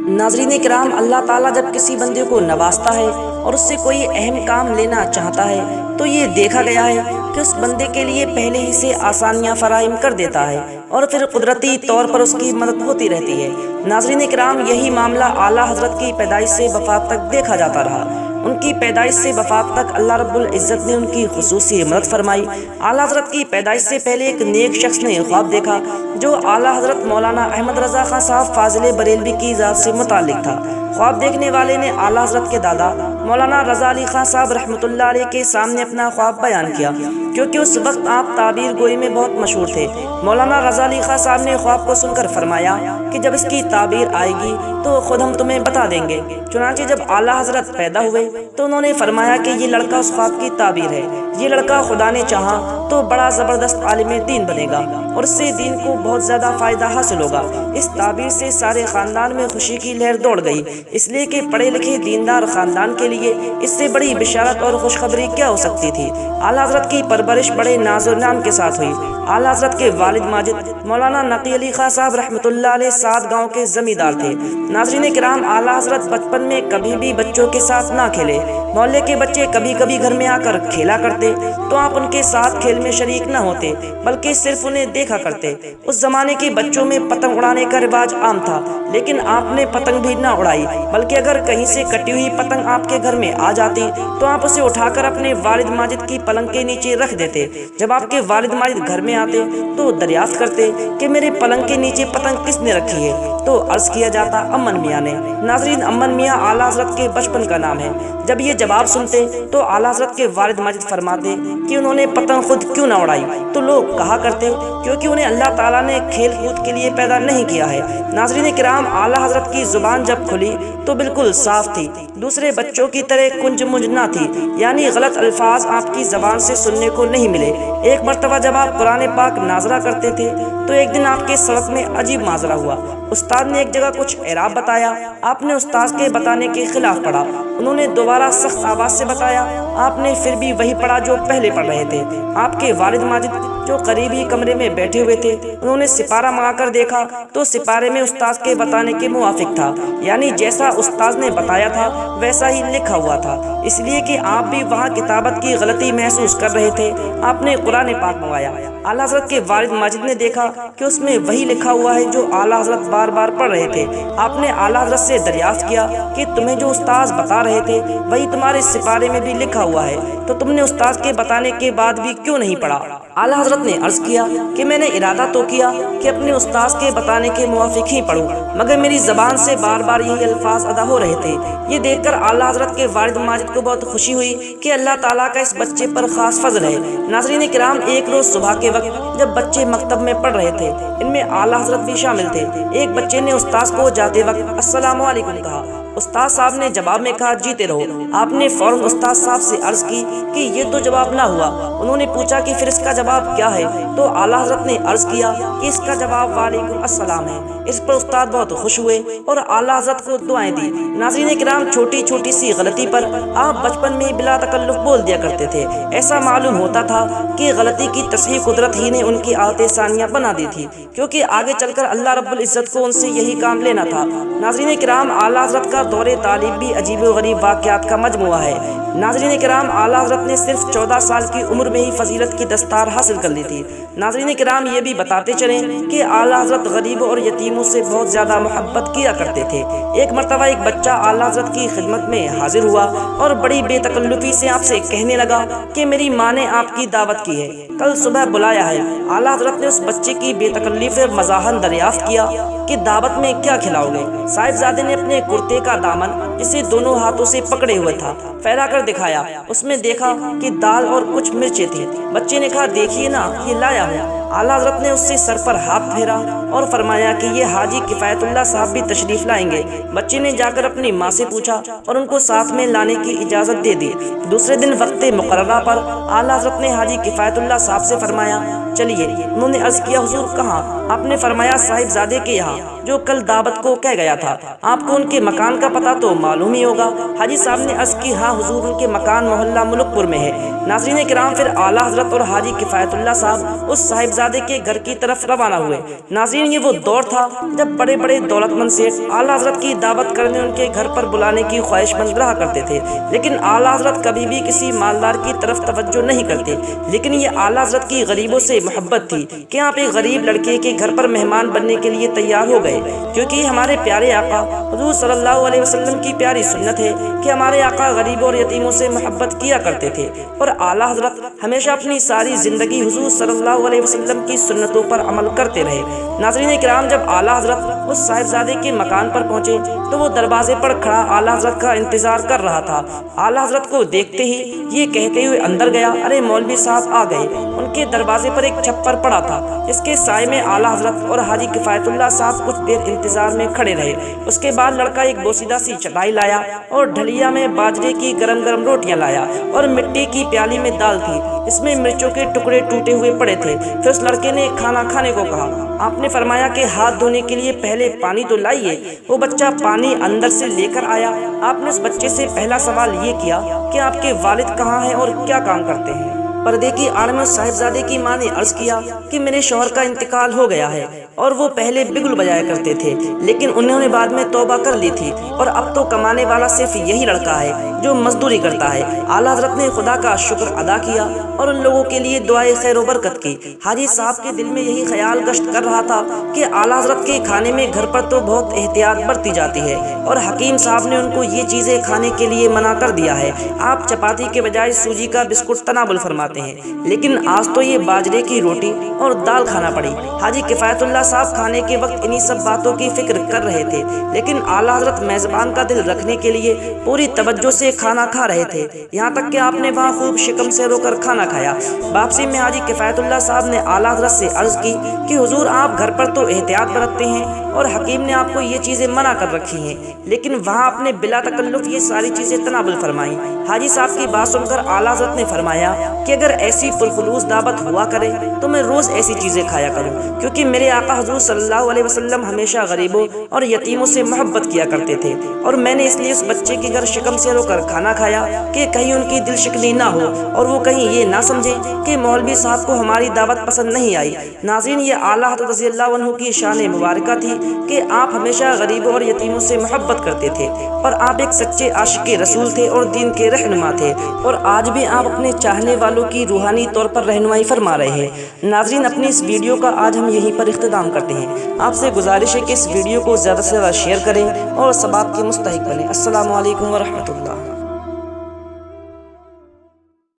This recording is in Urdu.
ناظرین کرام، اللہ تعالیٰ جب کسی بندے کو نوازتا ہے اور اس سے کوئی اہم کام لینا چاہتا ہے تو یہ دیکھا گیا ہے کہ اس بندے کے لیے پہلے ہی سے آسانیاں فراہم کر دیتا ہے اور پھر قدرتی طور پر اس کی مدد ہوتی رہتی ہے۔ ناظرین کرام، یہی معاملہ اعلیٰ حضرت کی پیدائش سے وفات تک دیکھا جاتا رہا۔ ان کی پیدائش سے وفات تک اللہ رب العزت نے ان کی خصوصی مدد فرمائی۔ اعلیٰ حضرت کی پیدائش سے پہلے ایک نیک شخص نے خواب دیکھا جو اعلیٰ حضرت مولانا احمد رضا خان صاحب فاضل بریلوی کی ذات سے متعلق تھا۔ خواب دیکھنے والے نے اعلیٰ حضرت کے دادا مولانا رضا علی خان صاحب رحمۃ اللہ علیہ کے سامنے اپنا خواب بیان کیا، کیونکہ اس وقت آپ تعبیر گوئی میں بہت مشہور تھے۔ مولانا رضا علی خان صاحب نے خواب کو سن کر فرمایا کہ جب اس کی تعبیر آئے گی تو خود ہم تمہیں بتا دیں گے۔ چنانچہ جب اعلیٰ حضرت پیدا ہوئے تو انہوں نے فرمایا کہ یہ لڑکا اس خواب کی تعبیر ہے، یہ لڑکا خدا نے چاہا تو بڑا زبردست عالم دین بنے گا اور اس سے دین کو بہت زیادہ فائدہ حاصل ہوگا۔ اس تعبیر سے سارے خاندان میں خوشی کی لہر دوڑ گئی، اس لیے کہ پڑھے لکھے دیندار خاندان کے لیے اس سے بڑی بشارت اور خوشخبری کیا ہو سکتی تھی۔ اعلیٰ حضرت کی پرورش بڑے ناز و انعام کے ساتھ ہوئی۔ اعلیٰ حضرت کے والد ماجد مولانا نقی علی خان صاحب رحمۃ اللہ علیہ سعد گاؤں کے زمیندار تھے۔ ناظرین کرام، اعلیٰ حضرت بچپن میں کبھی بھی بچوں کے ساتھ نہ کھیلے۔ محلے کے بچے کبھی کبھی گھر میں آ کر کھیلا کرتے تو آپ ان کے ساتھ کھیل میں شریک نہ ہوتے بلکہ صرف انہیں دیکھا کرتے۔ اس زمانے کے بچوں میں پتنگ اڑانے کا رواج عام تھا، لیکن آپ نے پتنگ بھی نہ اڑائی، بلکہ اگر کہیں سے کٹی ہوئی پتنگ آپ کے گھر میں آ جاتی تو آپ اسے اٹھا کر اپنے والد ماجد کی پلنگ کے نیچے رکھ دیتے۔ جب آپ کے والد ماجد گھر میں آتے تو دریافت کرتے کہ میرے پلنگ کے نیچے پتنگ کس نے رکھی ہے تو عرض کیا جاتا امن میاں نے۔ ناظرین، امن میاں اعلیٰ حضرت کے بچپن کا نام ہے۔ جب یہ جواب سنتے تو اعلیٰ حضرت کے والد ماجد فرماتے کہ انہوں نے پتنگ خود کیوں نہ اڑائی تو لوگ کہا کرتے کیونکہ انہیں اللہ تعالیٰ نے کھیل کود کے لیے پیدا نہیں کیا ہے۔ ناظرین کرام، اعلیٰ حضرت کی زبان جب کھلی تو بالکل صاف تھی، دوسرے بچوں کی طرح کنج منج نہ تھی، یعنی غلط الفاظ آپ کی زبان سے سننے کو نہیں ملے۔ ایک مرتبہ جب آپ قرآن پاک ناظرہ کرتے تھے تو ایک دن آپ کے سبق میں عجیب ماجرا ہوا۔ استاد نے ایک جگہ کچھ اعراب بتایا، آپ نے استاد کے بتانے کے خلاف پڑھا، انہوں نے دوبارہ سخت آواز سے بتایا، آپ نے پھر بھی وہی پڑھا جو پہلے پڑھ رہے تھے۔ آپ کے والد ماجد جو قریب ہی کمرے میں بیٹھے ہوئے تھے، انہوں نے سپارہ منگا کر دیکھا تو سپارے میں استاد کے بتانے کے موافق تھا، یعنی جیسا استاد نے بتایا تھا ویسا ہی لکھا ہوا تھا۔ اس لیے کہ آپ بھی وہاں کتابت کی غلطی محسوس کر رہے تھے، آپ نے قرآن پاک منگایا۔ اعلیٰ حضرت کے والد ماجد نے دیکھا کہ اس میں وہی لکھا ہوا ہے جو اعلیٰ حضرت بار بار پڑھ رہے تھے۔ آپ نے اعلیٰ حضرت سے دریافت کیا کہ تمہیں جو استاد بتا رہے تھے وہی تمہارے سپارے میں بھی لکھا ہوا ہے، تو تم نے استاد کے بتانے کے بعد بھی کیوں نہیں پڑھا؟ اعلیٰ حضرت نے عرض کیا کہ میں نے ارادہ تو کیا کہ اپنے استاد کے بتانے کے موافق ہی پڑھوں، مگر میری زبان سے بار بار یہی الفاظ ادا ہو رہے تھے۔ یہ دیکھ کر اعلیٰ حضرت کے والد ماجد کو بہت خوشی ہوئی کہ اللہ تعالیٰ کا اس بچے پر خاص فضل ہے۔ ناظرین کرام، ایک روز صبح کے وقت جب بچے مکتب میں پڑھ رہے تھے، ان میں اعلیٰ حضرت بھی شامل تھے، ایک بچے نے استاد کو جاتے وقت السلام علیکم کہا۔ استاد صاحب نے جواب میں کہا جیتے رہو۔ آپ نے فوراً استاد صاحب سے عرض کی کہ یہ تو جواب نہ ہوا۔ انہوں نے پوچھا کہ پھر اس کا جواب کیا ہے تو اعلیٰ حضرت نے عرض کیا کہ اس کا جواب وعلیکم السلام ہے۔ اس پر استاد بہت خوش ہوئے اور اعلیٰ حضرت کو دعائیں دی۔ ناظرین کرام، چھوٹی چھوٹی سی غلطی پر آپ بچپن میں بلا تکلف بول دیا کرتے تھے، ایسا معلوم ہوتا تھا کہ غلطی کی تصحیح قدرت ہی نے ان کی عادتیں ثانیہ بنا دی تھی، کیونکہ آگے چل کر اللہ رب العزت کو ان سے یہی کام لینا تھا۔ ناظرین کرام، اعلیٰ حضرت کا دور تعلیم بھی عجیب و غریب واقعات کا مجموعہ ہے۔ ناظرین کرام، اعلیٰ حضرت نے صرف 14 سال کی عمر میں ہی فضیلت کی دستار حاصل کر لی تھی۔ ناظرین کرام، یہ بھی بتاتے چلیں کہ اعلیٰ حضرت غریبوں اور یتیموں سے بہت زیادہ محبت کیا کرتے تھے۔ ایک مرتبہ ایک بچہ اعلیٰ حضرت کی خدمت میں حاضر ہوا اور بڑی بے تکلفی سے آپ سے کہنے لگا کہ میری ماں نے آپ کی دعوت کی ہے، کل صبح بلایا ہے۔ اعلیٰ حضرت نے اس بچے کی بے تکلف مزاحن دریافت کیا کہ دعوت میں کیا کھلاؤ گے؟ صاحبزادے نے اپنے کرتے کا دامن، جسے دونوں ہاتھوں سے پکڑے ہوئے تھا، پھیلا کر دکھایا۔ اس میں دیکھا کہ دال اور کچھ مرچیں تھیں۔ بچے نے کہا دیکھیے نا، یہ لایا ہوں۔ اعلیٰ حضرت نے اس سے سر پر ہاتھ پھیرا اور فرمایا کہ یہ حاجی کفایت اللہ صاحب بھی تشریف لائیں گے۔ بچے نے جا کر اپنی ماں سے پوچھا اور ان کو ساتھ میں لانے کی اجازت دے دی۔ دوسرے دن وقت مقررہ پر اعلیٰ حضرت نے حاجی کفایت اللہ صاحب سے فرمایا چلیے۔ انہوں نے عرض کیا حضور کہاں؟ آپ نے فرمایا صاحبزادے کے یہاں۔ جو کل دعوت کو کہہ گیا تھا۔ آپ کو ان کے مکان کا پتہ تو معلوم ہی ہوگا۔ حاجی صاحب نے عرض کی ہاں حضور، ان کے مکان محلہ ملک پور میں ہے۔ ناظرین کرام، پھر اعلیٰ حضرت اور حاجی کفایت اللہ صاحب اس صاحبزادے کے گھر کی طرف روانہ ہوئے۔ ناظرین یہ وہ دور تھا جب بڑے بڑے دولت مند سیٹھ اعلیٰ حضرت کی دعوت کرنے ان کے گھر پر بلانے کی خواہش مند رہا کرتے تھے، لیکن اعلیٰ حضرت کبھی بھی کسی مالدار کی طرف توجہ نہیں کرتے۔ لیکن یہ اعلیٰ حضرت کی غریبوں سے محبت تھی کہ آپ ایک غریب لڑکے کے گھر پر مہمان بننے کے لیے تیار ہو گئے، کیونکہ یہ ہمارے پیارے آقا حضور صلی اللہ علیہ وسلم کی پیاری سنت ہے کہ ہمارے آقا غریبوں اور یتیموں سے محبت کیا کرتے تھے، اور اعلیٰ حضرت ہمیشہ اپنی ساری زندگی حضور صلی اللہ علیہ وسلم کی سنتوں پر عمل کرتے رہے۔ ناظرین کرام، جب اعلیٰ حضرت اس صاحبزادے کے مکان پر پہنچے تو وہ دروازے پر کھڑا اعلیٰ حضرت کا انتظار کر رہا تھا۔ اعلیٰ حضرت کو دیکھتے ہی یہ کہتے ہوئے اندر گیا، ارے مولوی صاحب آ گئے۔ ان کے دروازے پر ایک چھپر پڑا تھا، جس کے سائے میں اعلیٰ حضرت اور حاجی کفایت اللہ صاحب کچھ دیر انتظار میں کھڑے رہے۔ اس کے بعد لڑکا ایک بوسیدہ سی چٹائی لایا اور ڈھلیا میں باجرے کی گرم گرم روٹیاں لایا، اور مٹی کی پیالی میں دال تھی، اس میں مرچوں کے ٹکڑے ٹوٹے ہوئے پڑے تھے۔ پھر اس لڑکے نے کھانا کھانے کو کہا۔ آپ نے فرمایا کہ ہاتھ دھونے کے لیے پہلے پانی تو لائیے۔ وہ بچہ پانی اندر سے لے کر آیا۔ آپ نے اس بچے سے پہلا سوال یہ کیا کہ آپ کے والد کہاں ہیں اور کیا کام کرتے ہیں؟ پردے کی آڑ میں اس صاحبزادے کی ماں نے عرض کیا کہ میرے شوہر کا انتقال ہو گیا ہے، اور وہ پہلے بگل بجایا کرتے تھے، لیکن انہوں نے بعد میں توبہ کر لی تھی، اور اب تو کمانے والا صرف یہی لڑکا ہے جو مزدوری کرتا ہے۔ اعلیٰ حضرت نے خدا کا شکر ادا کیا اور ان لوگوں کے لیے دعائے خیر و برکت کی۔ حاجی صاحب کے دل میں یہی خیال گشت کر رہا تھا کہ اعلیٰ حضرت کے کھانے میں گھر پر تو بہت احتیاط برتی جاتی ہے، اور حکیم صاحب نے ان کو یہ چیزیں کھانے کے لیے منع کر دیا ہے۔ آپ چپاتی کے بجائے سوجی کا بسکٹ تناول فرماتے ہیں، لیکن آج تو یہ باجرے کی روٹی اور دال کھانا پڑی۔ حاجی کفایت اللہ صاحب کھانے کے وقت انہی سب باتوں کی فکر کر رہے تھے، لیکن اعلیٰ حضرت میزبان کا دل رکھنے کے لیے پوری توجہ سے کھانا کھا رہے تھے، یہاں تک کہ آپ نے وہاں خوب شکم سے رو کر کھانا کھایا۔ واپسی میں حاجی کفایت اللہ صاحب نے اعلیٰ حضرت سے عرض کی کہ حضور آپ گھر پر تو احتیاط برتتے ہیں اور حکیم نے آپ کو یہ چیزیں منع کر رکھی ہیں، لیکن وہاں آپ نے بلا تکلف یہ ساری چیزیں تناول فرمائیں۔ حاجی صاحب کی بات سن کر اعلیٰ حضرت نے فرمایا کہ اگر ایسی پرخلوص دعوت ہوا کرے تو میں روز ایسی چیزیں کھایا کروں، کیونکہ میرے آقا حضور صلی اللہ علیہ وسلم ہمیشہ غریبوں اور یتیموں سے محبت کیا کرتے تھے، اور میں نے اس لیے اس بچے کے گھر شکم سے رو کر کھانا کھایا کہ کہیں ان کی دل شکنی نہ ہو اور وہ کہیں یہ نہ سمجھیں کہ مولوی صاحب کو ہماری دعوت پسند نہیں آئی۔ ناظرین، یہ اعلیٰ حضرت رضی اللہ عنہ کی شان مبارکہ تھی کہ آپ ہمیشہ غریبوں اور یتیموں سے محبت کرتے تھے، اور آپ ایک سچے عاشق رسول تھے اور دین کے رہنما تھے، اور آج بھی آپ اپنے چاہنے والوں کی روحانی طور پر رہنمائی فرما رہے ہیں۔ ناظرین، اپنی اس ویڈیو کا آج ہم یہیں پر اختتام کرتے ہیں۔ آپ سے گزارش ہے کہ اس ویڈیو کو زیادہ سے زیادہ شیئر کریں اور ثواب کے مستحق بنیں۔ السلام علیکم ورحمۃ اللہ۔